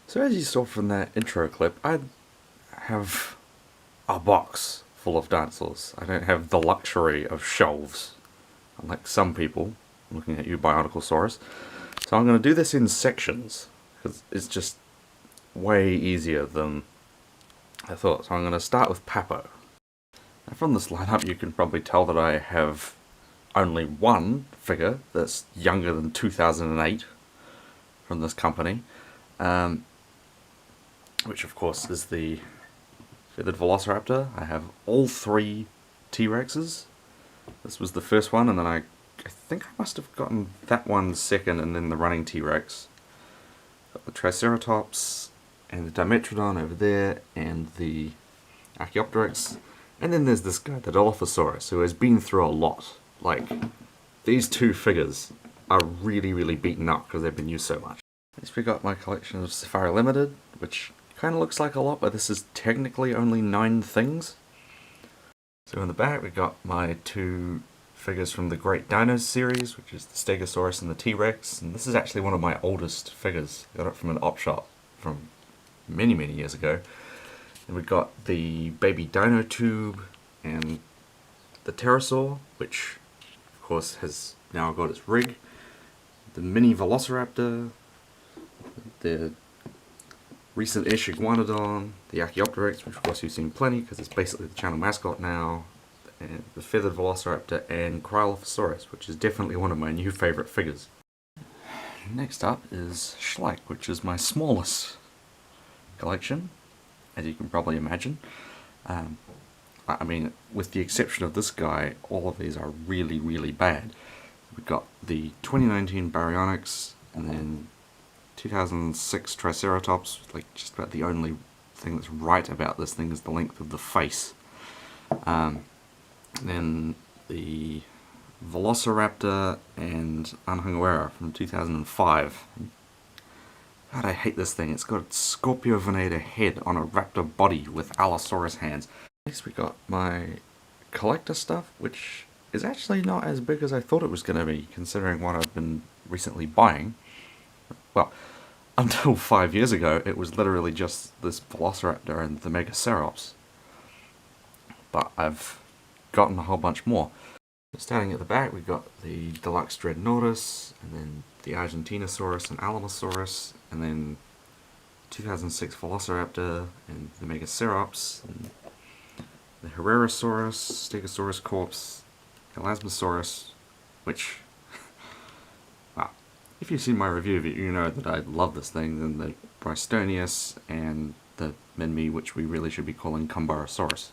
So as you saw from that intro clip, I have a box full of dinosaurs. I don't have the luxury of shelves, unlike some people. I'm looking at you, Bionicle-saurus. So I'm going to do this in sections, because it's just way easier than I thought. So I'm going to start with Papo. Now from this lineup you can probably tell that I have only one figure that's younger than 2008 from this company. Which of course is the feathered Velociraptor. I have all three T-Rexes. This was the first one, and then I think I must have gotten that one second, and then the running T-Rex. Got the Triceratops, and the Dimetrodon over there, and the Archaeopteryx. And then there's this guy, the Dilophosaurus, who has been through a lot. Like, these two figures are really, really beaten up because they've been used so much. Next we got my collection of Safari Limited, which kind of looks like a lot, but this is technically only 9 things. So in the back we got my two figures from the Great Dinos series, which is the Stegosaurus and the T-Rex, and this is actually one of my oldest figures. I got it from an op shop from many, many years ago. And we got the Baby Dino Tube and the Pterosaur, which of course has now got its rig, the Mini Velociraptor, the recent-ish Iguanodon, the Archaeopteryx, which of course you've seen plenty because it's basically the channel mascot now, and the feathered Velociraptor, and Cryolophosaurus, which is definitely one of my new favourite figures. Next up is Schleich, which is my smallest collection, as you can probably imagine. I mean, with the exception of this guy, all of these are really, really bad. We've got the 2019 Baryonyx, and then 2006 Triceratops. Like, just about the only thing that's right about this thing is the length of the face. Then the Velociraptor and Anhanguera from 2005. God, I hate this thing. It's got a Scorpiovenator head on a raptor body with Allosaurus hands. Next we got my collector stuff, which is actually not as big as I thought it was going to be, considering what I've been recently buying. Well, until 5 years ago, it was literally just this Velociraptor and the Megacerops. But I've gotten a whole bunch more. Starting at the back, we've got the Deluxe Dreadnoughtus, and then the Argentinosaurus and Alamosaurus, and then 2006 Velociraptor, and the Megacerops, and the Herrerasaurus, Stegosaurus Corpse, Elasmosaurus, which, well, if you've seen my review of it, you know that I love this thing, and the Bristonius, and the Minmi, which we really should be calling Cumborosaurus.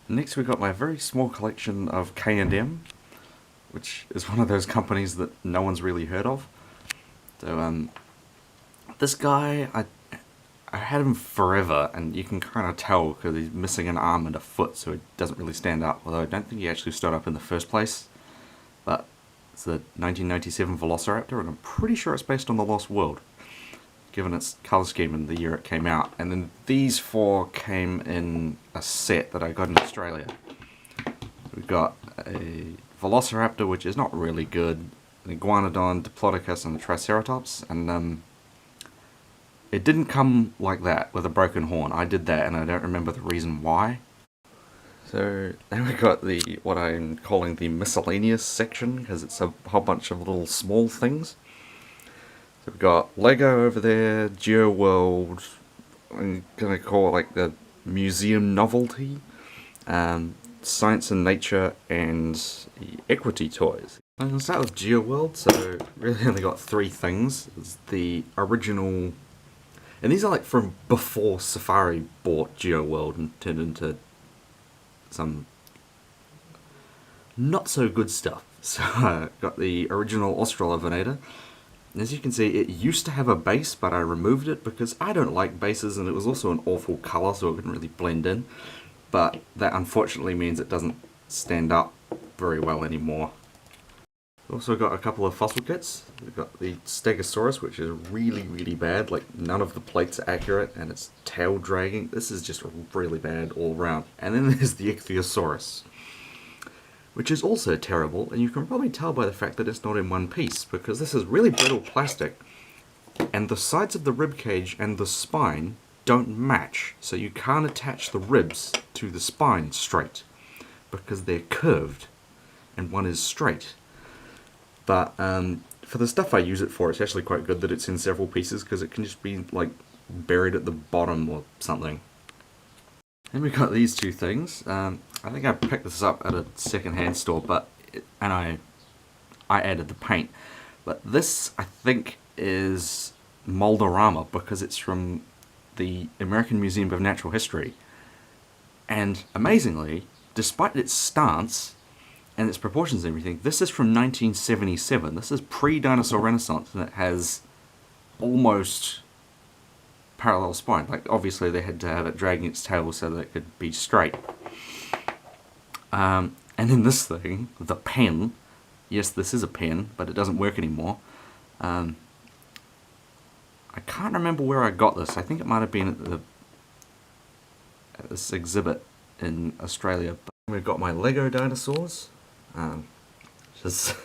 Next we got my very small collection of K&M, which is one of those companies that no one's really heard of. So this guy, I had him forever, and you can kind of tell because he's missing an arm and a foot, so he doesn't really stand up, although I don't think he actually stood up in the first place. But it's the 1997 Velociraptor, and I'm pretty sure it's based on The Lost World, given its colour scheme and the year it came out. And then these 4 came in a set that I got in Australia. We've got a Velociraptor, which is not really good, an Iguanodon, Diplodocus, and a Triceratops, and it didn't come like that, with a broken horn. I did that, and I don't remember the reason why. So then we got the, what I'm calling the miscellaneous section, because it's a whole bunch of little small things. So we've got Lego over there, Geo World, I'm gonna call it like the museum novelty, Science and Nature, and the Equity toys. I'm gonna start with Geo World. So really only got 3 things. It's the original, and these are like from before Safari bought Geo World and turned into some not so good stuff. So I got the original Australovenator. As you can see, it used to have a base, but I removed it because I don't like bases, and it was also an awful colour, so it wouldn't really blend in. But that unfortunately means it doesn't stand up very well anymore. We've also got a couple of fossil kits. We've got the Stegosaurus, which is really, really bad. Like, none of the plates are accurate, and it's tail dragging. This is just really bad all around. And then there's the Ichthyosaurus, which is also terrible, and you can probably tell by the fact that it's not in one piece, because this is really brittle plastic, and the sides of the rib cage and the spine don't match, so you can't attach the ribs to the spine straight because they're curved and one is straight. But for the stuff I use it for, it's actually quite good that it's in several pieces because it can just be like buried at the bottom or something. Then we got these two things. I think I picked this up at a second-hand store, and I added the paint. But this, I think, is Mold-O-Rama because it's from the American Museum of Natural History. And amazingly, despite its stance and its proportions and everything, this is from 1977. This is pre-Dinosaur Renaissance, and it has almost parallel spine. Like, obviously they had to have it dragging its tail so that it could be straight. And then this thing, the pen, yes, this is a pen, but it doesn't work anymore. I can't remember where I got this. I think it might have been at this exhibit in Australia. We've got my Lego dinosaurs, just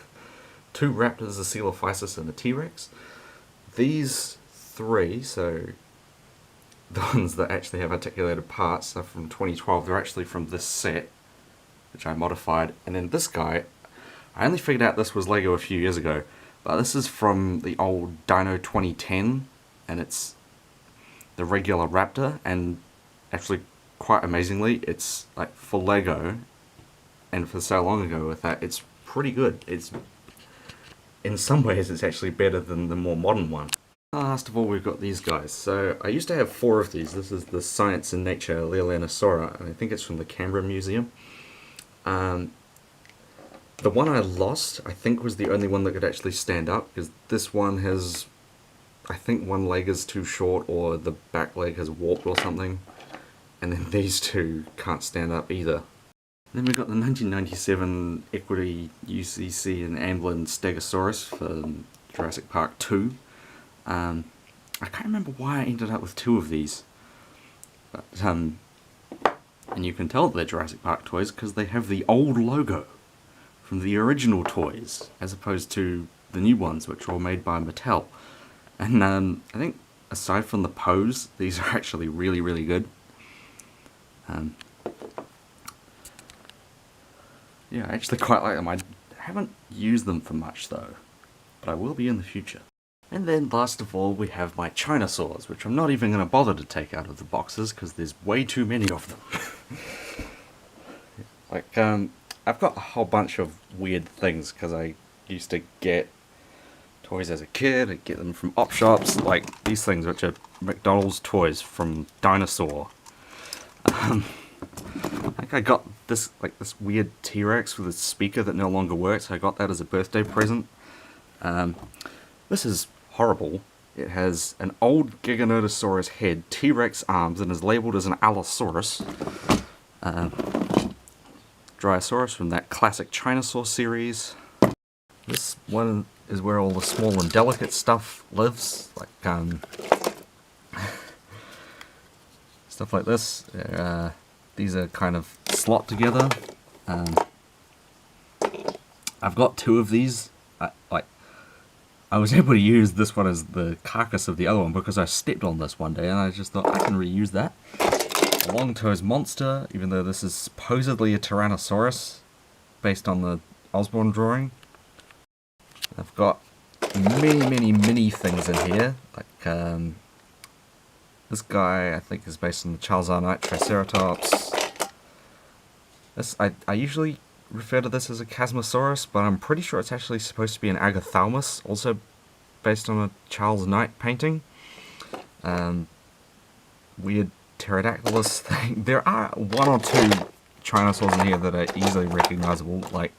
two raptors, a Coelophysis, and a T-Rex. These three, so the ones that actually have articulated parts are from 2012. They're actually from this set, which I modified. And then this guy, I only figured out this was Lego a few years ago, but this is from the old Dino 2010, and it's the regular raptor, and actually quite amazingly, it's like for Lego, and for so long ago with that, it's pretty good. It's, in some ways, it's actually better than the more modern one. Last of all, we've got these guys. So I used to have 4 of these. This is the Science and Nature Leolanosaura, and I think it's from the Canberra Museum. The one I lost, I think, was the only one that could actually stand up, because this one has, I think one leg is too short, or the back leg has warped or something. And then these two can't stand up either. Then we've got the 1997 Equity UCC and Amblin Stegosaurus for Jurassic Park 2. I can't remember why I ended up with 2 of these. But, and you can tell they're Jurassic Park toys because they have the old logo from the original toys, as opposed to the new ones, which are all made by Mattel. And I think, aside from the pose, these are actually really, really good. Yeah, I actually quite like them. I haven't used them for much though, but I will be in the future. And then last of all, we have my Chinosaurs, which I'm not even going to bother to take out of the boxes because there's way too many of them. Like, I've got a whole bunch of weird things because I used to get toys as a kid. I'd get them from op shops, like these things, which are McDonald's toys from Dinosaur. Like I got this, like this weird T-Rex with a speaker that no longer works. I got that as a birthday present. This is horrible. It has an old Giganotosaurus head, T-Rex arms, and is labelled as an Allosaurus. Dryosaurus from that classic Chinosaur series. This one is where all the small and delicate stuff lives, like stuff like this. These are kind of slot together. I've got 2 of these. I was able to use this one as the carcass of the other one because I stepped on this one day and I just thought I can reuse that. A long-toes monster, even though this is supposedly a Tyrannosaurus based on the Osborne drawing. I've got many things in here. Like this guy I think is based on the Charles Arnott Triceratops. This I usually refer to this as a Chasmosaurus, but I'm pretty sure it's actually supposed to be an Agathalmus, also based on a Charles Knight painting. Weird pterodactylus thing. There are 1 or 2 Chinosaurs in here that are easily recognizable, like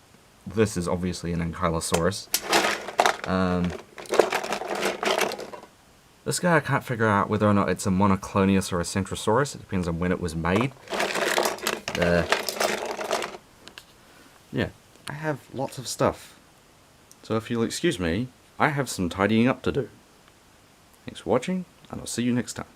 this is obviously an Ankylosaurus. This guy I can't figure out whether or not it's a Monoclonius or a Centrosaurus. It depends on when it was made. Yeah, I have lots of stuff. So if you'll excuse me, I have some tidying up to do. Thanks for watching, and I'll see you next time.